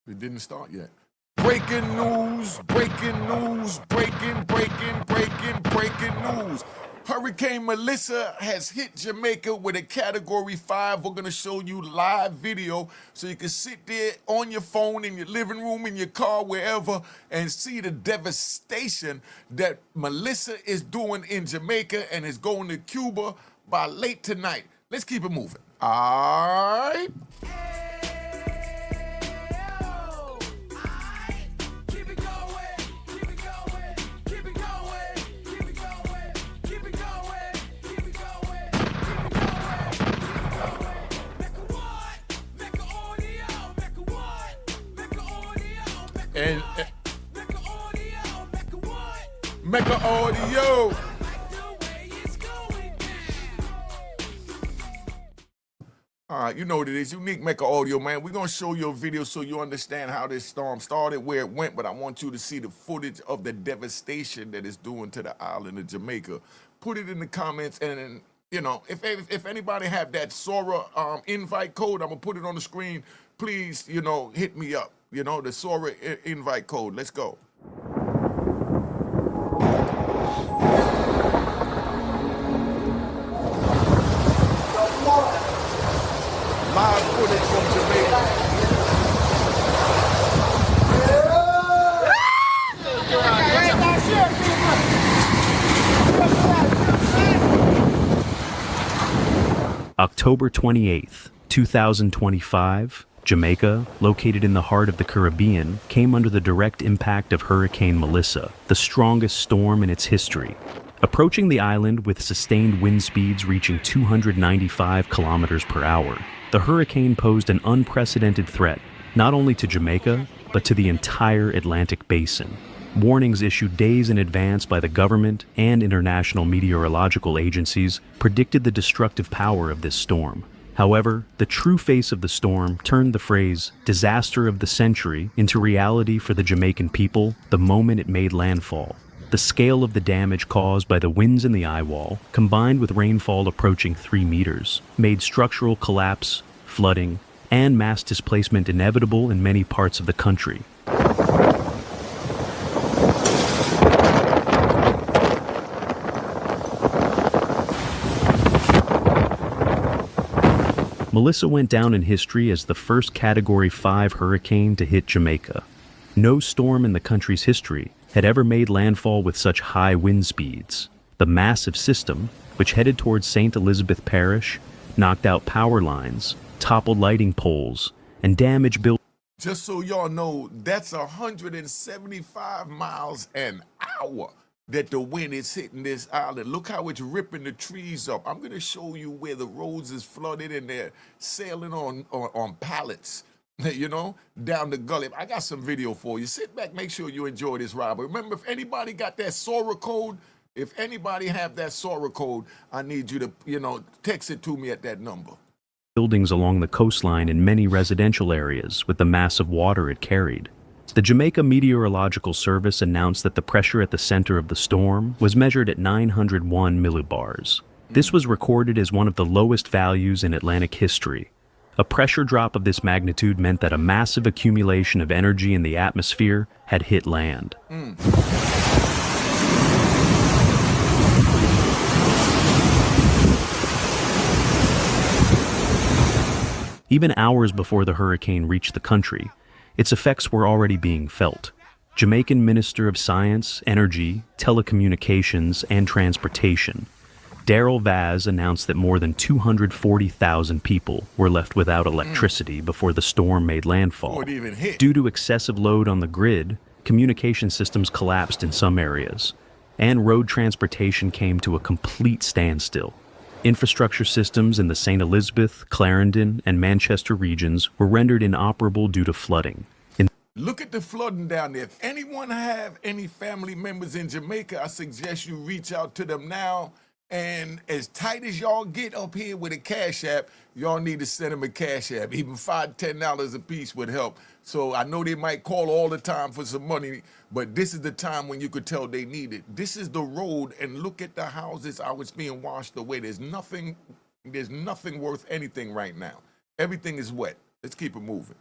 It didn't start yet. Breaking news, breaking news, breaking news. Hurricane Melissa has hit Jamaica with a Category 5. We're going to show you live video so you can sit there on your phone, in your living room, in your car, wherever, and see the devastation that Melissa is doing in Jamaica and is going to Cuba by late tonight. Let's keep it moving. All right. And Mecca Audio. All right, you know what it is. Unique Mecca Audio, man. We're going to show you a video so you understand how this storm started, where it went, but I want you to see the footage of the devastation that it's doing to the island of Jamaica. Put it in the comments, and you know, if anybody have that Sora invite code, I'm going to put it on the screen. Please, you know, hit me up. You know, the Sora invite code. Let's go. Live footage from Jamaica. October 28th, 2025, Jamaica, located in the heart of the Caribbean, came under the direct impact of Hurricane Melissa, the strongest storm in its history. Approaching the island with sustained wind speeds reaching 295 kilometers per hour, the hurricane posed an unprecedented threat, not only to Jamaica, but to the entire Atlantic basin. Warnings issued days in advance by the government and international meteorological agencies predicted the destructive power of this storm. However, the true face of the storm turned the phrase "disaster of the century" into reality for the Jamaican people the moment it made landfall. The scale of the damage caused by the winds in the eye wall, combined with rainfall approaching 3 meters, made structural collapse, flooding, and mass displacement inevitable in many parts of the country. Melissa went down in history as the first Category 5 hurricane to hit Jamaica. No storm in the country's history had ever made landfall with such high wind speeds. The massive system, which headed towards St. Elizabeth Parish, knocked out power lines, toppled lighting poles, and damaged buildings. Just so y'all know, that's 175 miles an hour that the wind is hitting this island. Look how it's ripping the trees up. I'm gonna show you where the roads is flooded and they're sailing on pallets, you know, down the gully. I got some video for you. Sit back, make sure you enjoy this ride. But remember, if anybody got that Sora code, if anybody have that Sora code, I need you to, you know, text it to me at that number. Buildings along the coastline in many residential areas with the massive water it carried. The Jamaica Meteorological Service announced that the pressure at the center of the storm was measured at 901 millibars. This was recorded as one of the lowest values in Atlantic history. A pressure drop of this magnitude meant that a massive accumulation of energy in the atmosphere had hit land. Even hours before the hurricane reached the country, its effects were already being felt. Jamaican Minister of Science, Energy, Telecommunications, and Transportation, Daryl Vaz, announced that more than 240,000 people were left without electricity before the storm made landfall. Due to excessive load on the grid, communication systems collapsed in some areas, and road transportation came to a complete standstill. Infrastructure systems in the St. Elizabeth, Clarendon, and Manchester regions were rendered inoperable due to flooding. Look at the flooding down there. If anyone have any family members in Jamaica, I suggest you reach out to them now. And as tight as y'all get up here with a Cash App, y'all need to send them a Cash App. Even $5, $10 a piece would help. So I know they might call all the time for some money, but this is the time when you could tell they need it. This is the road, and look at the houses how it's being washed away. There's nothing worth anything right now. Everything is wet. Let's keep it moving.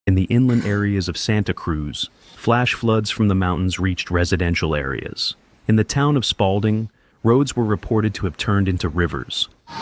In the inland areas of Santa Cruz, flash floods from the mountains reached residential areas. In the town of Spalding, roads were reported to have turned into rivers. Look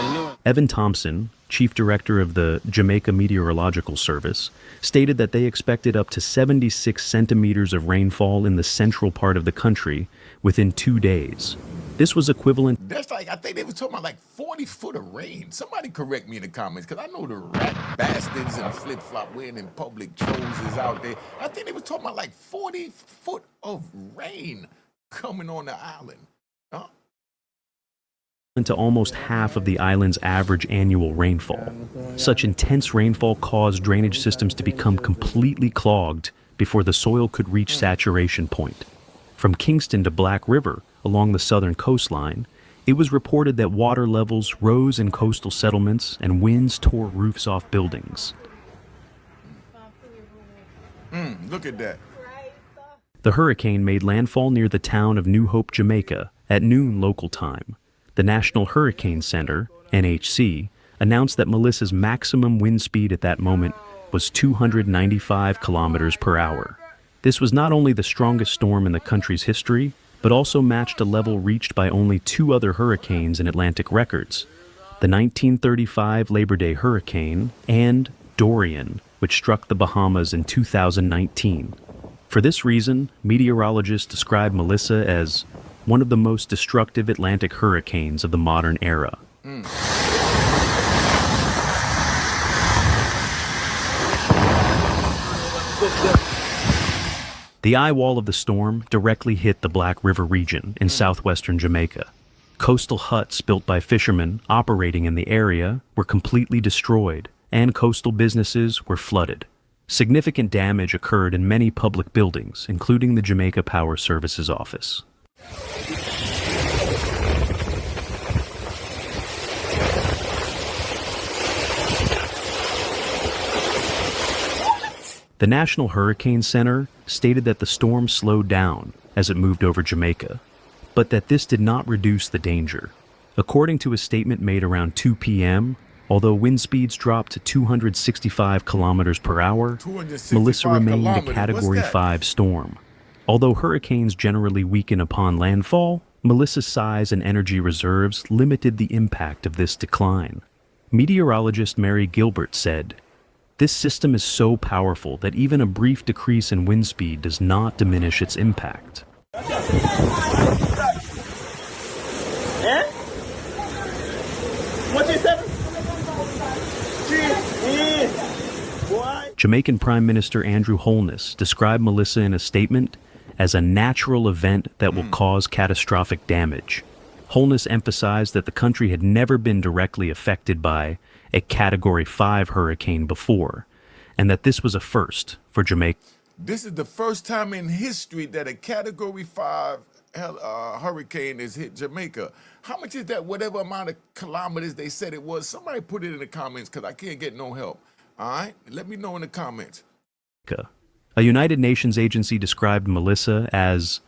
at Evan Thompson, chief director of the Jamaica Meteorological Service, stated that they expected up to 76 centimeters of rainfall in the central part of the country within 2 days. This was equivalent this. That's like, I think they were talking about like 40 foot of rain. Somebody correct me in the comments, because I know the rat bastards and flip-flop wearing in public trolls is out there. I think they were talking about like 40 foot of rain coming on the island. Huh? to almost half of the island's average annual rainfall. Such intense rainfall caused drainage systems to become completely clogged before the soil could reach saturation point. From Kingston to Black River, along the southern coastline, it was reported that water levels rose in coastal settlements and winds tore roofs off buildings. Look at that. The hurricane made landfall near the town of New Hope, Jamaica, at noon local time. The National Hurricane Center, NHC, announced that Melissa's maximum wind speed at that moment was 295 kilometers per hour. This was not only the strongest storm in the country's history, but also matched a level reached by only two other hurricanes in Atlantic records: the 1935 Labor Day hurricane and Dorian, which struck the Bahamas in 2019. For this reason, meteorologists describe Melissa as one of the most destructive Atlantic hurricanes of the modern era. The eye wall of the storm directly hit the Black River region in southwestern Jamaica. Coastal huts built by fishermen operating in the area were completely destroyed, and coastal businesses were flooded. Significant damage occurred in many public buildings, including the Jamaica Power Services office. The National Hurricane Center stated that the storm slowed down as it moved over Jamaica, but that this did not reduce the danger. According to a statement made around 2 p.m., although wind speeds dropped to 265 kilometers per hour, 265 Melissa remained a kilometers. Category What's that? 5 storm. Although hurricanes generally weaken upon landfall, Melissa's size and energy reserves limited the impact of this decline. Meteorologist Mary Gilbert said, "This system is so powerful that even a brief decrease in wind speed does not diminish its impact." Jamaican Prime Minister Andrew Holness described Melissa in a statement as a natural event that will cause catastrophic damage. Holness emphasized that the country had never been directly affected by a Category 5 hurricane before, and that this was a first for Jamaica. This is the first time in history that a Category 5 hurricane has hit Jamaica. How much is that? Whatever amount of kilometers they said it was. Somebody put it in the comments, because I can't get no help. All right? Let me know in the comments. A United Nations agency described Melissa as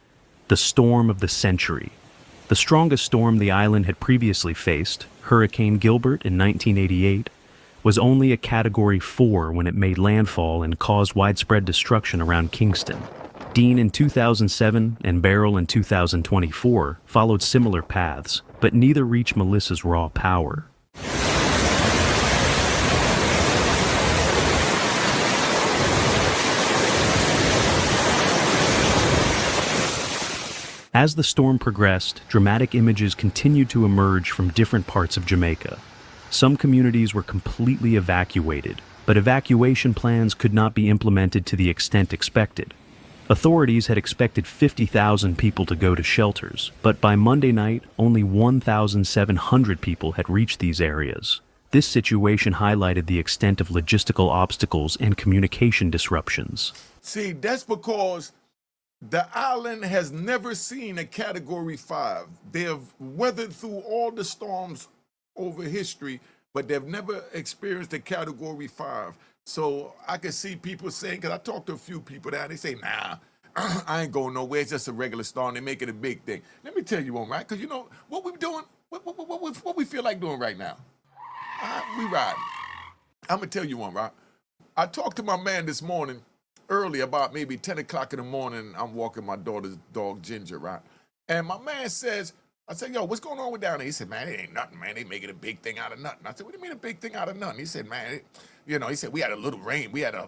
the storm of the century. The strongest storm the island had previously faced, Hurricane Gilbert in 1988, was only a Category 4 when it made landfall and caused widespread destruction around Kingston. Dean in 2007 and Beryl in 2024 followed similar paths, but neither reached Melissa's raw power. As the storm progressed, dramatic images continued to emerge from different parts of Jamaica. Some communities were completely evacuated, but evacuation plans could not be implemented to the extent expected. Authorities had expected 50,000 people to go to shelters, but by Monday night, only 1,700 people had reached these areas. This situation highlighted the extent of logistical obstacles and communication disruptions. See, that's because the island has never seen a Category 5. They have weathered through all the storms over history, but they've never experienced a Category 5. So I can see people saying, because I talked to a few people there, they say, nah, I ain't going nowhere. It's just a regular storm. They make it a big thing. Let me tell you one, right? Because you know what we doing, what we feel like doing right now. We riding. I'm gonna tell you one, right? I talked to my man this morning, early, about maybe 10 o'clock in the morning. I'm walking my daughter's dog Ginger, right? And my man says, I said, yo, what's going on with down there? He said, man, it ain't nothing, man. They making a big thing out of nothing. I said, what do you mean a big thing out of nothing? He said, man, he said, we had a little rain. We had a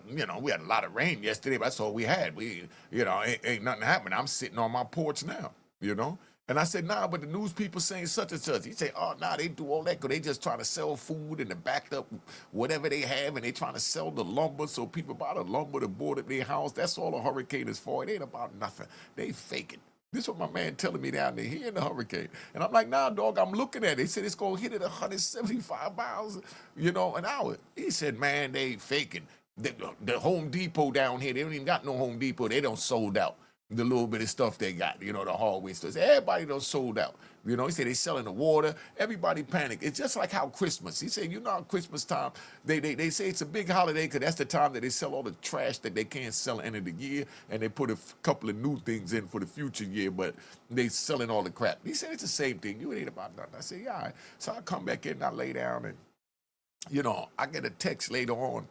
lot of rain yesterday, but that's all we had. Ain't nothing happening. I'm sitting on my porch now, you know? And I said, nah, but the news people saying such and such. He said, oh, nah, they do all that because they just trying to sell food and to back up whatever they have, and they trying to sell the lumber so people buy the lumber to board at their house. That's all a hurricane is for. It ain't about nothing. They faking. This is what my man telling me down there. He in the hurricane. And I'm like, nah, dog, I'm looking at it. They said it's going to hit at 175 miles, an hour. He said, man, they faking. The Home Depot down here, they don't even got no Home Depot. They don't sold out the little bit of stuff they got, the hardware stores. Everybody done sold out. He said they selling the water. Everybody panic. It's just like how Christmas. He said, Christmas time, they say it's a big holiday because that's the time that they sell all the trash that they can't sell at the end of the year, and they put a couple of new things in for the future year, but they selling all the crap. He said it's the same thing. You ain't about nothing. I said, yeah, all right. So I come back in and I lay down, and, I get a text later on,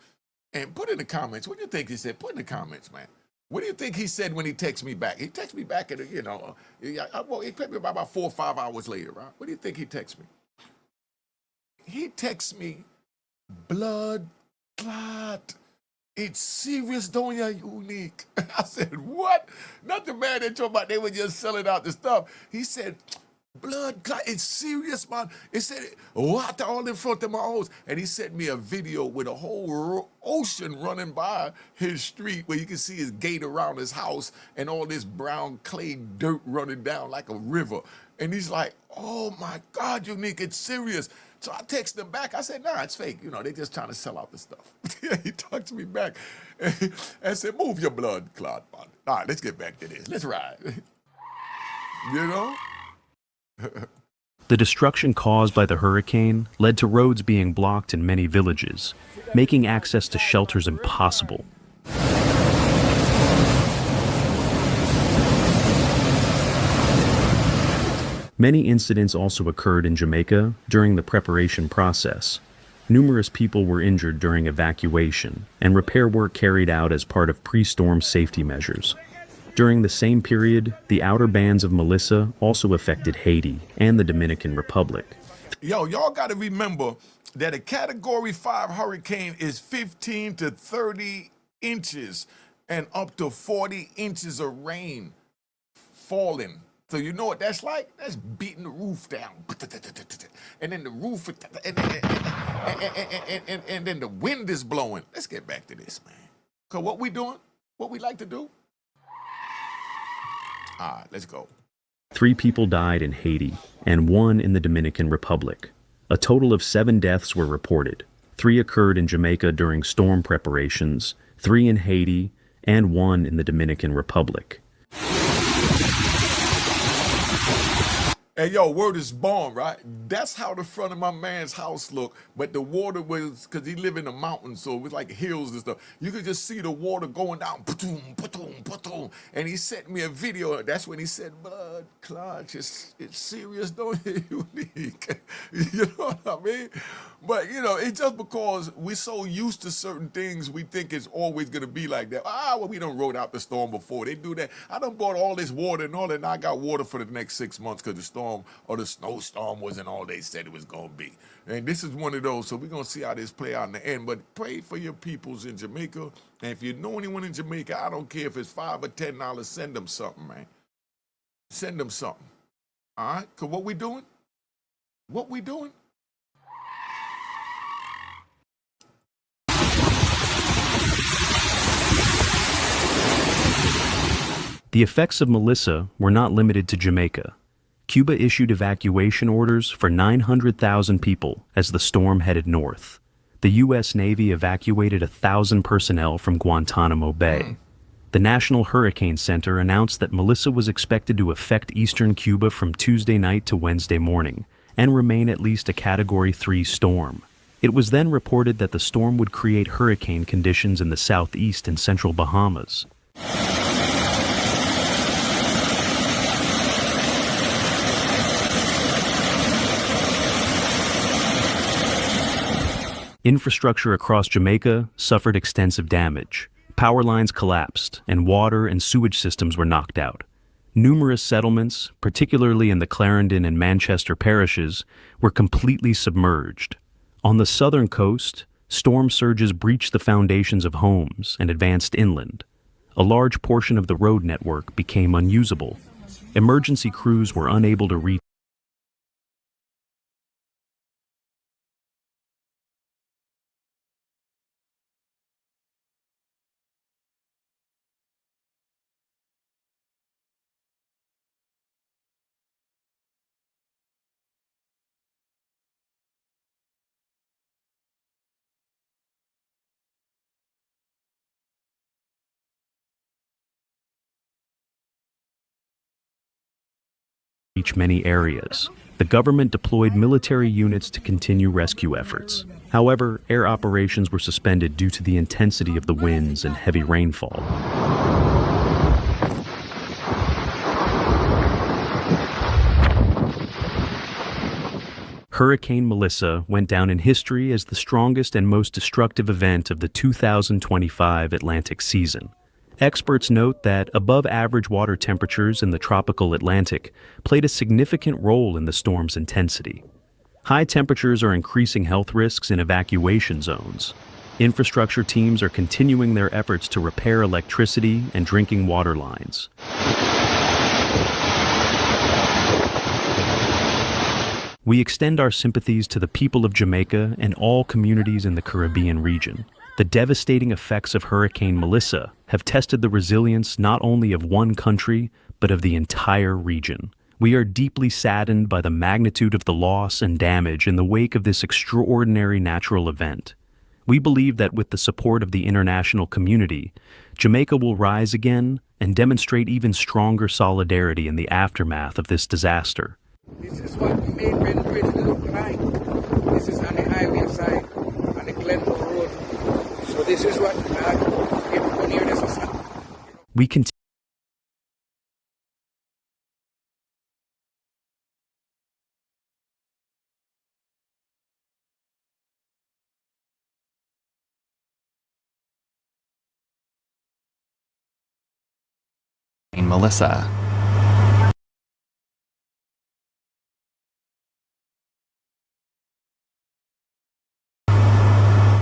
and put in the comments. What do you think he said? Put in the comments, man. What do you think he said when he texted me back? He texted me back at, he texted me about 4 or 5 hours later, right? What do you think he texted me? He texted me, blood clot. It's serious, don't you, Unique? I said, what? Not the man that talking about they were just selling out the stuff. He said, blood clot, it's serious, man. It said, water all in front of my house. And he sent me a video with a whole ocean running by his street where you can see his gate around his house and all this brown clay dirt running down like a river. And he's like, oh my God, Unique, it's serious. So I texted him back. I said, nah, it's fake. They just trying to sell out the stuff. He talked to me back and said, move your blood clot, man. All right, let's get back to this. Let's ride. The destruction caused by the hurricane led to roads being blocked in many villages, making access to shelters impossible. Many incidents also occurred in Jamaica during the preparation process. Numerous people were injured during evacuation, and repair work carried out as part of pre-storm safety measures. During the same period, the outer bands of Melissa also affected Haiti and the Dominican Republic. Y'all got to remember that a Category 5 hurricane is 15 to 30 inches and up to 40 inches of rain falling. So you know what that's like? That's beating the roof down. And then the roof, and then the wind is blowing. Let's get back to this, man. Because what we doing, what we like to do, all right, let's go. 3 people died in Haiti and 1 in the Dominican Republic. A total of 7 deaths were reported. 3 occurred in Jamaica during storm preparations, 3 in Haiti, and 1 in the Dominican Republic. And yo, word is born, right? That's how the front of my man's house looked. But the water was, because he lived in the mountains, so it was like hills and stuff. You could just see the water going down, pa-toom, pa-toom, pa-toom. And he sent me a video. That's when he said, blood clot, it's serious, don't it, Unique? You know what I mean? But, it's just because we're so used to certain things, we think it's always going to be like that. Well, we done rode out the storm before. They do that. I done bought all this water and all that, and I got water for the next 6 months because the storm or the snowstorm wasn't all they said it was going to be. And this is one of those, so we're going to see how this play out in the end. But pray for your peoples in Jamaica. And if you know anyone in Jamaica, I don't care if it's $5 or $10, send them something, man. Send them something. All right? Because what we doing? What we doing? The effects of Melissa were not limited to Jamaica. Cuba issued evacuation orders for 900,000 people as the storm headed north. The U.S. Navy evacuated 1,000 personnel from Guantanamo Bay. The National Hurricane Center announced that Melissa was expected to affect eastern Cuba from Tuesday night to Wednesday morning and remain at least a Category 3 storm. It was then reported that the storm would create hurricane conditions in the southeast and central Bahamas. Infrastructure across Jamaica suffered extensive damage. Power lines collapsed, and water and sewage systems were knocked out. Numerous settlements, particularly in the Clarendon and Manchester parishes, were completely submerged. On the southern coast, storm surges breached the foundations of homes and advanced inland. A large portion of the road network became unusable. Emergency crews were unable to reach many areas. The government deployed military units to continue rescue efforts. However, air operations were suspended due to the intensity of the winds and heavy rainfall. Hurricane Melissa went down in history as the strongest and most destructive event of the 2025 Atlantic season. Experts note that above-average water temperatures in the tropical Atlantic played a significant role in the storm's intensity. High temperatures are increasing health risks in evacuation zones. Infrastructure teams are continuing their efforts to repair electricity and drinking water lines. We extend our sympathies to the people of Jamaica and all communities in the Caribbean region. The devastating effects of Hurricane Melissa have tested the resilience not only of one country, but of the entire region. We are deeply saddened by the magnitude of the loss and damage in the wake of this extraordinary natural event. We believe that with the support of the international community, Jamaica will rise again and demonstrate even stronger solidarity in the aftermath of this disaster. This is what made Red Bridge look like. This is on the highway side, on the Glenville Road. So this is what people near this is. We continue Melissa.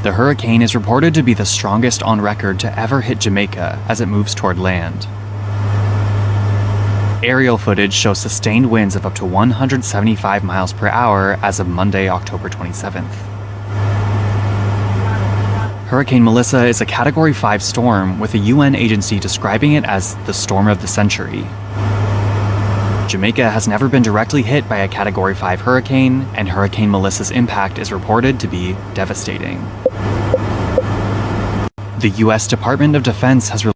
The hurricane is reported to be the strongest on record to ever hit Jamaica as it moves toward land. Aerial footage shows sustained winds of up to 175 miles per hour as of Monday, October 27th. Hurricane Melissa is a Category 5 storm, with a UN agency describing it as the storm of the century. Jamaica has never been directly hit by a Category 5 hurricane, and Hurricane Melissa's impact is reported to be devastating. The U.S. Department of Defense has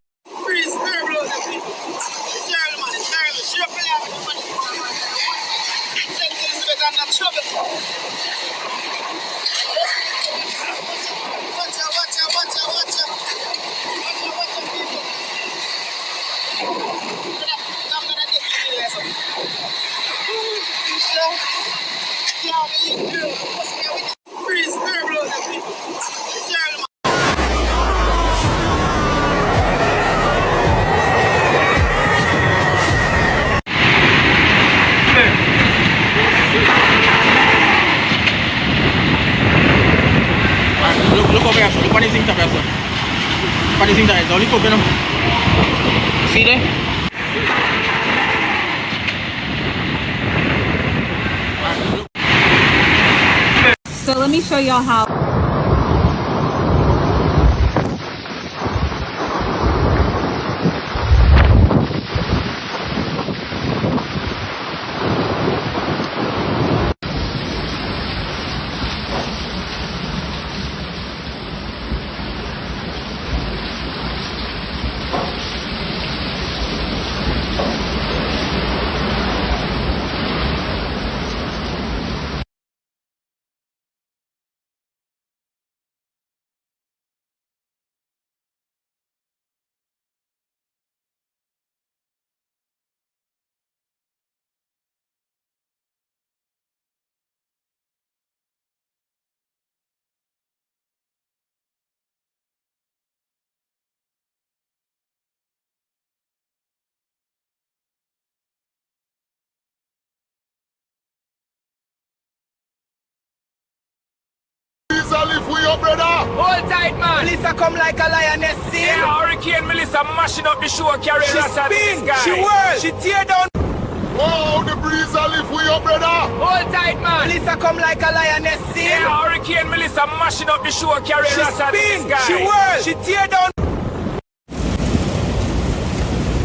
Look over here, look what is in top here, what is in there? Don't look up, you know. See there? So let me show y'all how brother. Hold tight, man. Melissa come like a lioness, see? Yeah, Hurricane Melissa mashing up the show, carrying She us out of the spin, sky. she whirl, she tear down. Wow, the breeze a lift with you, brother. Hold tight, man. Melissa come like a lioness, see? Yeah, Hurricane Melissa mashing up the show, carrying She us out of the spin, sky. she whirl, she tear down.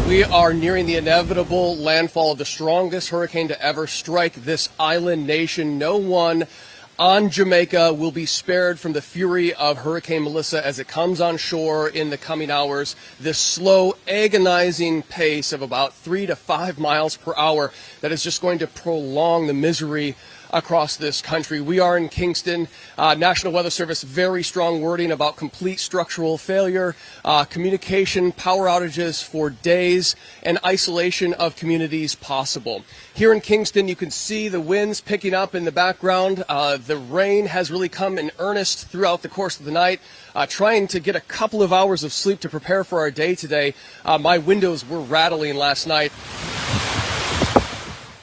We are nearing the inevitable landfall of the strongest hurricane to ever strike this island nation. No one on Jamaica will be spared from the fury of Hurricane Melissa as it comes on shore in the coming hours. This slow, agonizing pace of about 3 to 5 miles per hour that is just going to prolong the misery across this country. We are in Kingston. National Weather Service, very strong wording about complete structural failure, communication, power outages for days, and isolation of communities possible. Here in Kingston, you can see the winds picking up in the background. The rain has really come in earnest throughout the course of the night. Trying to get a couple of hours of sleep to prepare for our day today. My windows were rattling last night.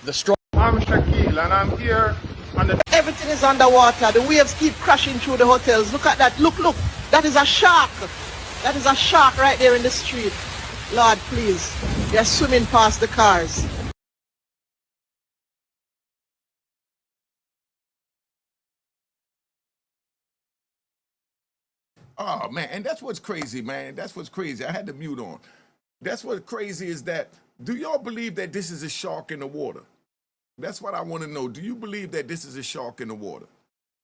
The strong I'm Shaquille and I'm here on the... Everything is underwater. The waves keep crashing through the hotels. Look at that. Look, look. That is a shark. That is a shark right there in the street. Lord, please. They're swimming past the cars. Oh, man, and that's what's crazy, man. That's what's crazy. I had the mute on. That's what's crazy is that, do y'all believe that this is a shark in the water? That's what I want to know. Do you believe that this is a shark in the water?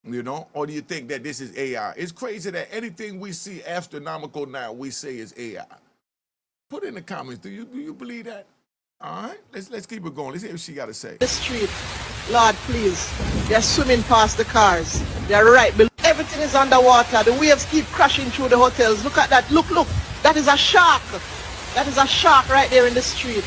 You know, or do you think that this is AI? It's crazy that anything we see astronomical now, we say is AI. Put in the comments, do you believe that? All right, let's keep it going. Let's hear what she got to say. The street. Lord, please. They're swimming past the cars. They're right below. Everything is underwater. The waves keep crashing through the hotels. Look at that. Look, look. That is a shark. That is a shark right there in the street.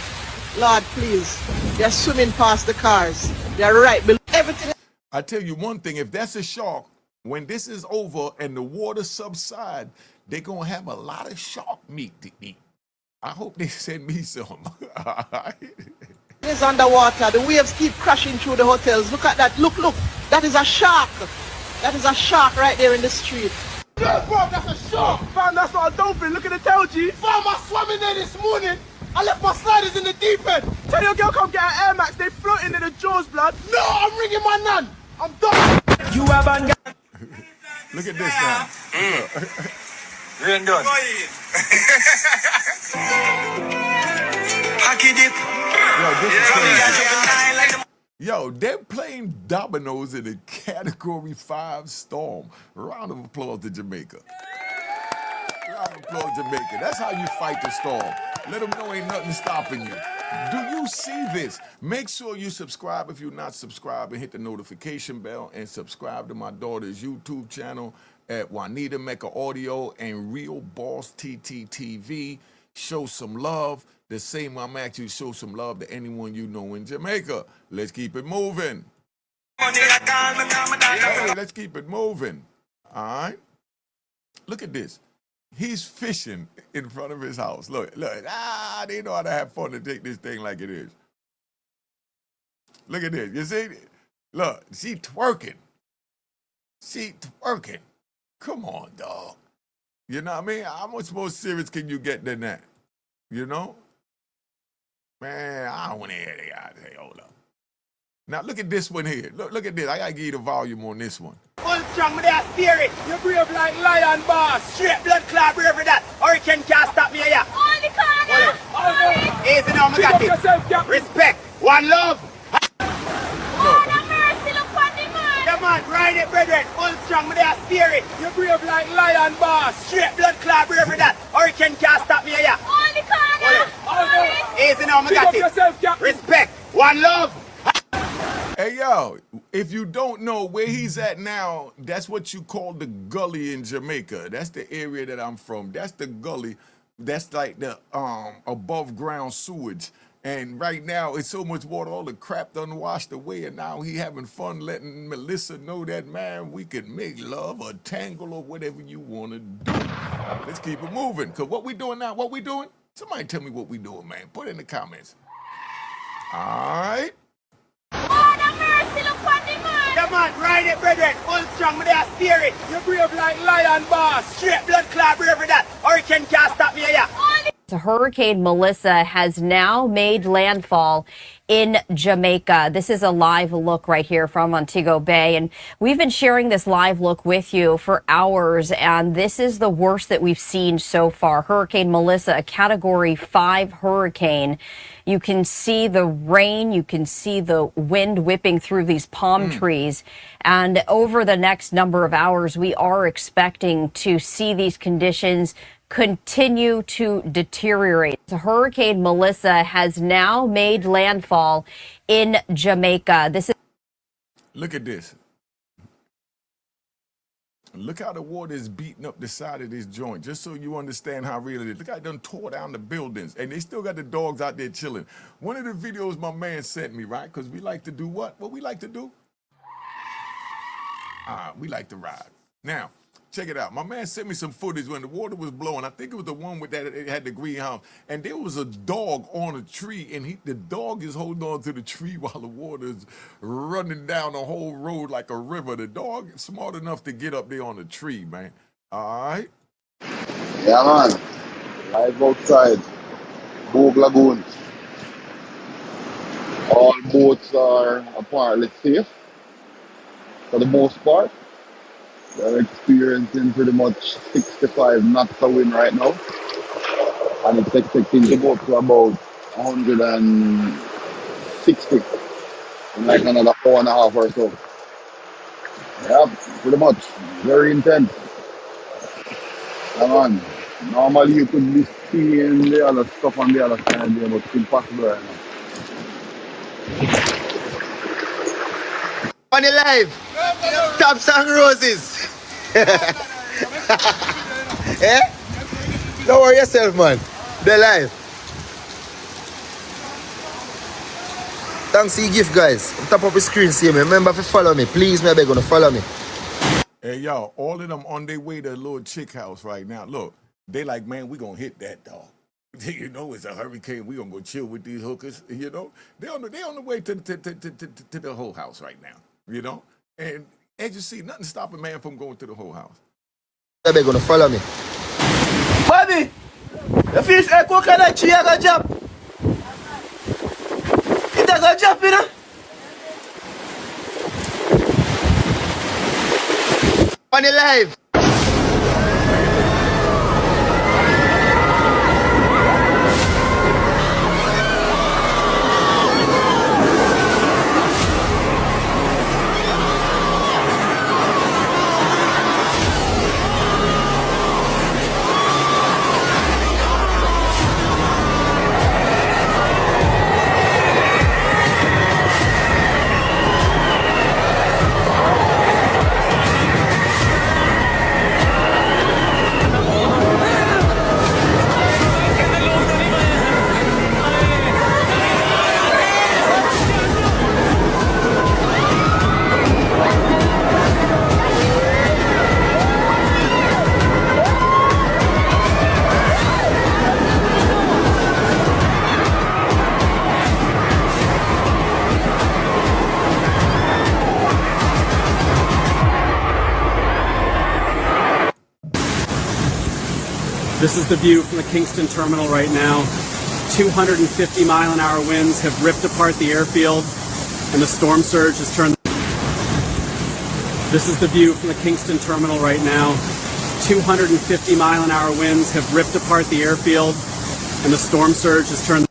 Lord, please. They're swimming past the cars. They're right below. Everything. I tell you one thing, if that's a shark, when this is over and the water subside, they're going to have a lot of shark meat to eat. I hope they send me some. It's underwater. The waves keep crashing through the hotels. Look at that. Look, look. That is a shark. That is a shark right there in the street. Yeah, bro, that's a shark. Fam, that's not a dolphin. Look at the tail, G. Fam, I swam in there this morning. I left my sliders in the deep end. Tell your girl come get her Air Max. They floating in the jaws, blood. No, I'm ringing my nan. I'm done. You have a Look at this now. rain done. Hockey dip. Yo, this is crazy. Yo, they're playing dominoes in a Category 5 storm. Round of applause to Jamaica. Round of applause, Jamaica. That's how you fight the storm. Let them know ain't nothing stopping you. Do you see this? Make sure you subscribe if you're not subscribed and hit the notification bell and subscribe to my daughter's YouTube channel at Juanita Mecca Audio and Real Boss TTTV. Show some love. The same I'm actually show some love to anyone you know in Jamaica. Let's keep it moving. Hey, let's keep it moving. All right. Look at this. He's fishing in front of his house. Look. They know how to have fun to take this thing like it is. Look at this. You see? Look, she twerking. She twerking. Come on, dog. You know what I mean? How much more serious can you get than that? You know? Man, I don't want to hear the guy say, hold up. Now, look at this one here. Look at this. I got to give you the volume on this one. All strong with their spirit. You brave like lion, boss. Straight blood clot brave for that. Hurricane can't stop me here. On the corner. Easy now, me got it. Respect. One love. Lord have mercy, look on the man. Come on, ride it, brethren. All strong with their spirit. You brave like lion, boss. Straight blood clot brave for that. Hurricane can't stop me here. On the corner. Easy now, me got it. Respect. One love. Hey, yo, if you don't know where he's at now, that's what you call the gully in Jamaica. That's the area that I'm from. That's the gully. That's like the above ground sewage. And right now, it's so much water, all the crap done washed away, and now he having fun letting Melissa know that, man, we can make love or tangle or whatever you want to do. Let's keep it moving, because what we doing now, what we doing? Somebody tell me what we doing, man. Put it in the comments. All right. Lord have mercy, look on the man. Come on, ride mind it, brethren. Full strong, but they are spirit. You brave like lion, boss. Straight blood clot, brave that. Hurricane can't stop me here. Hurricane Melissa has now made landfall in Jamaica. This is a live look right here from Montego Bay. And we've been sharing this live look with you for hours. And this is the worst that we've seen so far. Hurricane Melissa, a Category 5 hurricane. You can see the rain. You can see the wind whipping through these palm trees. And over the next number of hours, we are expecting to see these conditions continue to deteriorate. Hurricane Melissa has now made landfall in Jamaica. This is Look at this. Look how the water is beating up the side of this joint, just so you understand how real it is. Look how it done tore down the buildings, and they still got the dogs out there chilling. One of the videos my man sent me, right? Because we like to do what? What we like to do? We like to ride. Now, check it out. My man sent me some footage when the water was blowing. I think it was the one with that it had the greenhouse, and there was a dog on a tree, and the dog is holding on to the tree while the water is running down the whole road like a river. The dog is smart enough to get up there on the tree, man. All right. Yeah, man. Live outside. Boog Lagoon. All boats are apparently safe for the most part. They're experiencing pretty much 65 knots of wind right now. And it's expecting to go to about 160 in like another hour and a half or so. Yeah, pretty much. Very intense. Come on. Normally you could be seeing the other stuff on the other side there, but it's impossible right now. On the live. Top Song Roses. Eh? Don't worry yourself, man. They're live. Thanks for your gift, guys. Top up the screen, see me. Remember to follow me. Please, me, I beg you to follow me. Hey, y'all, all of them on their way to a little chick house right now. Look, they like, man, we gonna hit that dog. You know, it's a hurricane. We gonna go chill with these hookers. You know, they on the way to the whole house right now. You know, and as you see, nothing stopping man from going to the whole house. I beg you to follow me. Buddy, the fish echo can I cheer a jump? It a go jump, you know? On the live. This is the view from the Kingston terminal right now. 250-mile-an-hour winds have ripped apart the airfield, and the storm surge has turned. This is the view from the Kingston terminal right now. 250-mile-an-hour winds have ripped apart the airfield, and the storm surge has turned.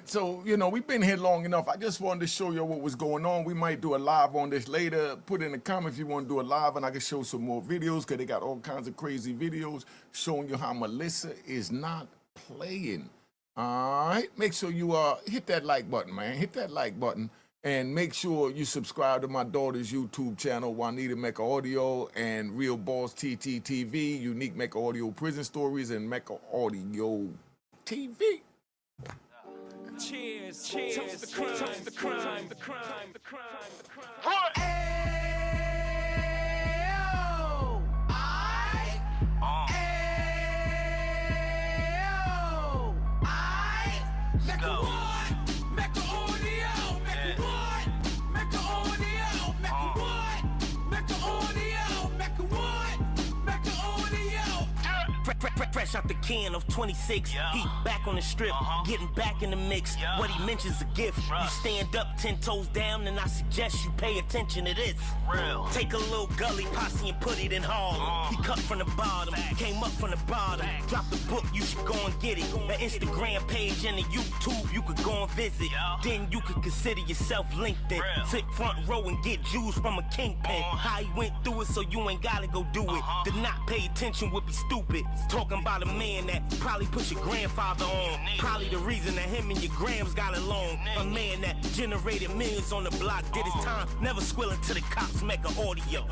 So, you know, we've been here long enough. I just wanted to show you what was going on. We might do a live on this later. Put in the comment if you want to do a live, and I can show some more videos because they got all kinds of crazy videos showing you how Melissa is not playing. All right? Make sure you hit that like button, man. Hit that like button. And make sure you subscribe to my daughter's YouTube channel, Juanita Mecca Audio, and Real Boss TTTV, Unique Mecca Audio Prison Stories, and Mecca Audio TV. Cheers, cheers, the crime, the crime, the crime, the crime, the crime. Fresh out the can of 26. He back on the strip, getting back in the mix. What he mentions a gift. You stand up 10 toes down, and I suggest you pay attention to this. Take a little gully posse and put it in Harlem. He cut from the bottom, came up from the bottom. Drop the book, you should go and get it. The Instagram page and the YouTube, you could go and visit. Then you could consider yourself LinkedIn. Sit front row and get Jews from a kingpin. How he went through it, so you ain't gotta go do it. To not pay attention would be stupid. Talking about a man that probably put your grandfather on. Probably the reason that him and your grams got along. A man that generated millions on the block, did his time, never squilling to the cops, Mecca audio.